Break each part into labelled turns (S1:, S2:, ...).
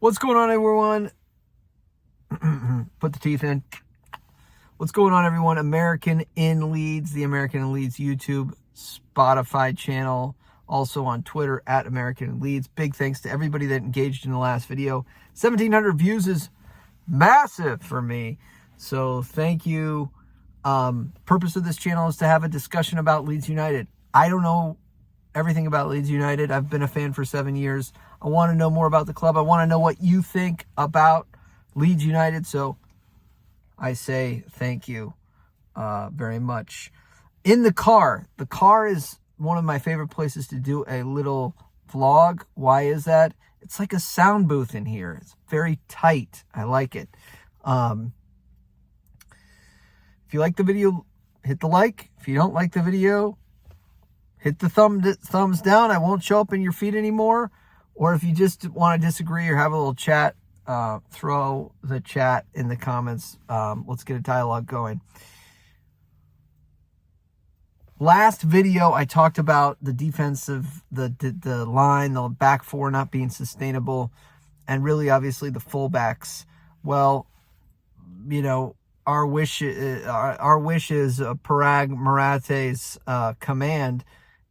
S1: What's going on, everyone? Put the teeth in. What's going on, everyone? American in Leeds, the American in Leeds YouTube, Spotify channel, also on Twitter at American in Leeds. Big thanks to everybody that engaged in the last video. 1,700 views is massive for me, so thank you. Purpose of this channel is to have a discussion about Leeds United. I don't know everything about Leeds United. I've been a fan for 7 years. I want to know more about the club. I want to know what you think about Leeds United. So I say thank you very much. In the car is one of my favorite places to do a little vlog. Why is that? It's like a sound booth in here. It's very tight. I like it. If you like the video, hit the like. If you don't like the video, hit the thumbs down. I won't show up in your feed anymore. Or if you just want to disagree or have a little chat, throw the chat in the comments. Let's get a dialogue going. Last video, I talked about the defensive, the line, the back four not being sustainable, and really, obviously, the fullbacks. Well, you know, our wish is Parag Marate's command.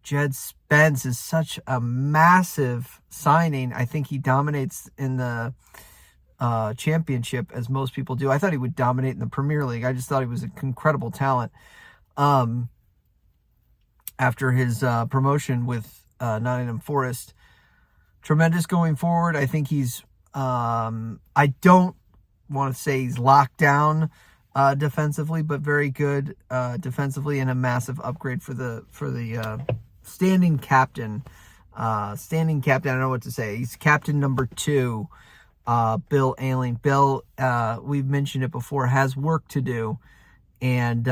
S1: Djed Spence is such a massive signing. I think he dominates in the championship, as most people do. I thought he would dominate in the Premier League. I just thought he was an incredible talent. After his promotion with Nottingham Forest. Tremendous going forward. I think he's, I don't want to say he's locked down defensively, but very good defensively, and a massive upgrade for the standing captain. I don't know what to say. He's captain number 2, Bill Ayling. Bill, we've mentioned it before, has work to do. And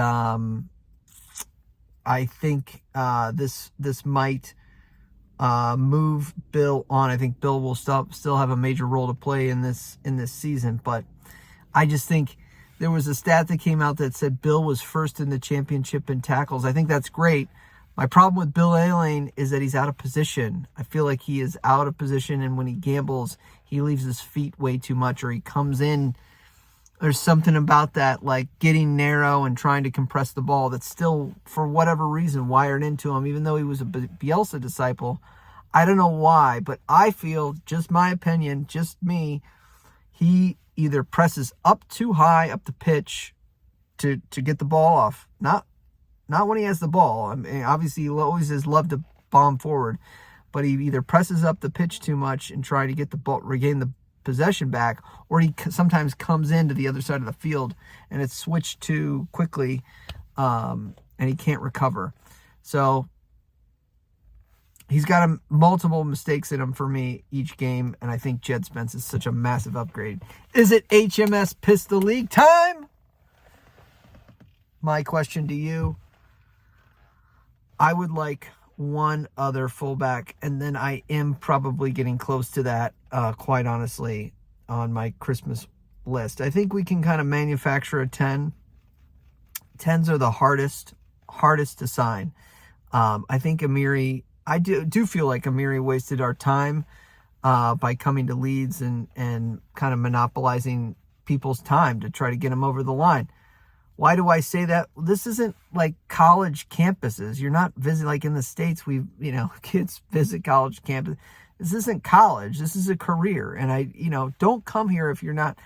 S1: I think this might move Bill on. I think Bill will still have a major role to play in this season. But I just think there was a stat that came out that said Bill was first in the championship in tackles. I think that's great. My problem with Bill Ayling is that he's out of position. I feel like he is out of position, and when he gambles, he leaves his feet way too much, or he comes in. There's something about that, like getting narrow and trying to compress the ball, that's still, for whatever reason, wired into him, even though he was a Bielsa disciple. I don't know why, but I feel, just my opinion, just me, he either presses up too high up the pitch to get the ball off. Not when he has the ball. I mean, obviously, he always has loved to bomb forward, but he either presses up the pitch too much and try to get the ball, regain the possession back, or he sometimes comes into the other side of the field and it's switched too quickly, and he can't recover. So he's got multiple mistakes in him for me each game, and I think Djed Spence is such a massive upgrade. Is it HMS Pistol League time? My question to you. I would like one other fullback, and then I am probably getting close to that, quite honestly, on my Christmas list. I think we can kind of manufacture a 10. 10s are the hardest to sign. I think Amiri, I do feel like Amiri wasted our time by coming to Leeds and kind of monopolizing people's time to try to get him over the line. Why do I say that? This isn't like college campuses. You're not visiting, like in the States, kids visit college campuses. This isn't college. This is a career. And don't come here if you're not.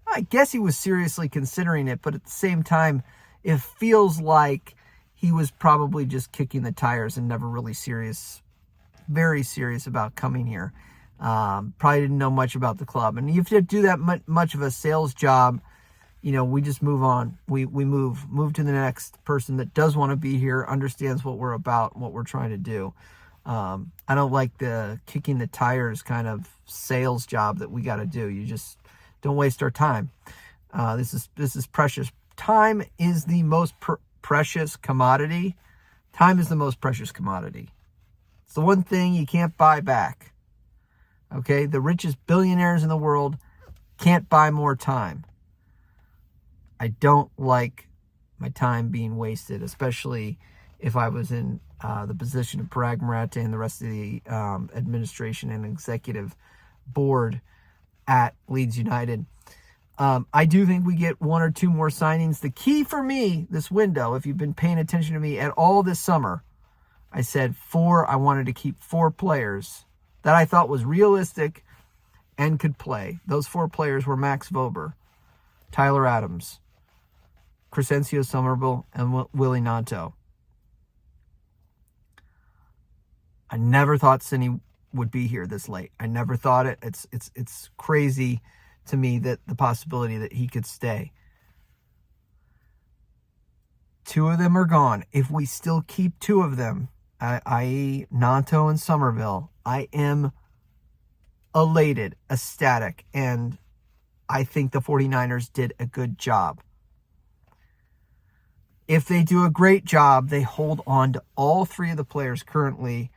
S1: I guess he was seriously considering it, but at the same time, it feels like he was probably just kicking the tires and never really very serious about coming here. Probably didn't know much about the club. And if you do that much of a sales job, we just move on. We move to the next person that does want to be here, understands what we're about, what we're trying to do. I don't like the kicking the tires kind of sales job that we got to do. You just don't waste our time. This is precious. Time is the most precious commodity. Time is the most precious commodity. It's the one thing you can't buy back. Okay? The richest billionaires in the world can't buy more time. I don't like my time being wasted, especially if I was in the position of Parag Marate and the rest of the administration and executive board. at Leeds United. I do think we get 1 or 2 more signings. The key for me this window, if you've been paying attention to me at all this summer, I said 4. I wanted to keep 4 players that I thought was realistic and could play. Those 4 players were Max Vober, Tyler Adams, Crescencio Somerville, and Willie Nanto. I never thought Cine would be here this late. I never thought it. It's crazy to me that the possibility that he could stay. 2 of them are gone. If we still keep 2 of them, i.e. Nanto and Somerville, I am elated, ecstatic, and I think the 49ers did a good job. If they do a great job, they hold on to all 3 of the players currently.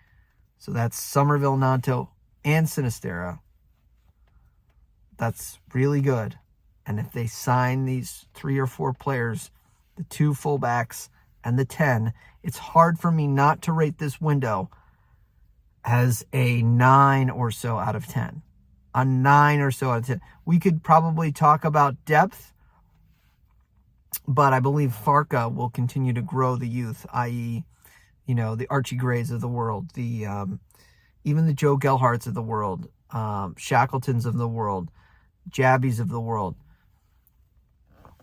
S1: So that's Somerville, Nanto, and Sinistera. That's really good. And if they sign these 3 or 4 players, the 2 fullbacks and the 10, it's hard for me not to rate this window as a 9 or so out of 10. A 9 or so out of 10. We could probably talk about depth, but I believe Farka will continue to grow the youth, i.e., the Archie Grays of the world, even the Joe Gelharts of the world, Shackletons of the world, Jabbies of the world.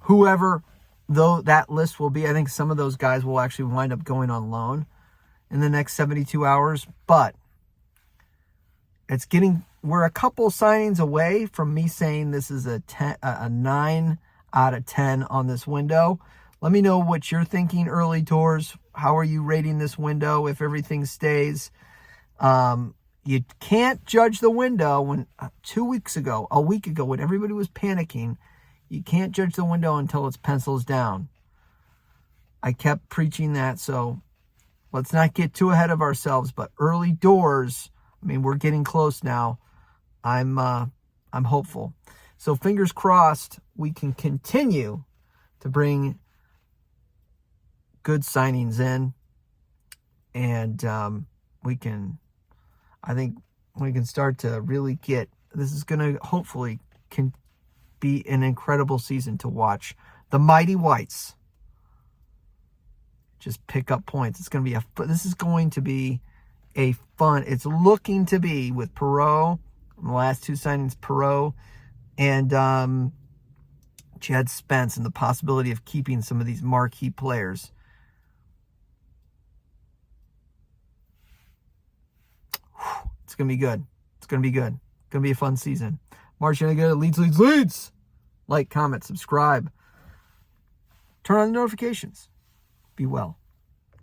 S1: Whoever, though, that list will be, I think some of those guys will actually wind up going on loan in the next 72 hours, but we're a couple signings away from me saying this is a 9 out of 10 on this window. Let me know what you're thinking, early doors. How are you rating this window if everything stays? You can't judge the window when a week ago, when everybody was panicking, you can't judge the window until it's pencils down. I kept preaching that, so let's not get too ahead of ourselves, but early doors, we're getting close now. I'm hopeful. So fingers crossed we can continue to bring good signings in, and I think we can start to really this is going to hopefully be an incredible season to watch. The Mighty Whites just pick up points. This is going to be a fun, it's looking to be with Perot, the last 2 signings, Perot and Djed Spence, and the possibility of keeping some of these marquee players. It's going to be good. It's going to be good. It's going to be a fun season. March going to get Leeds. Like, comment, subscribe. Turn on the notifications. Be well.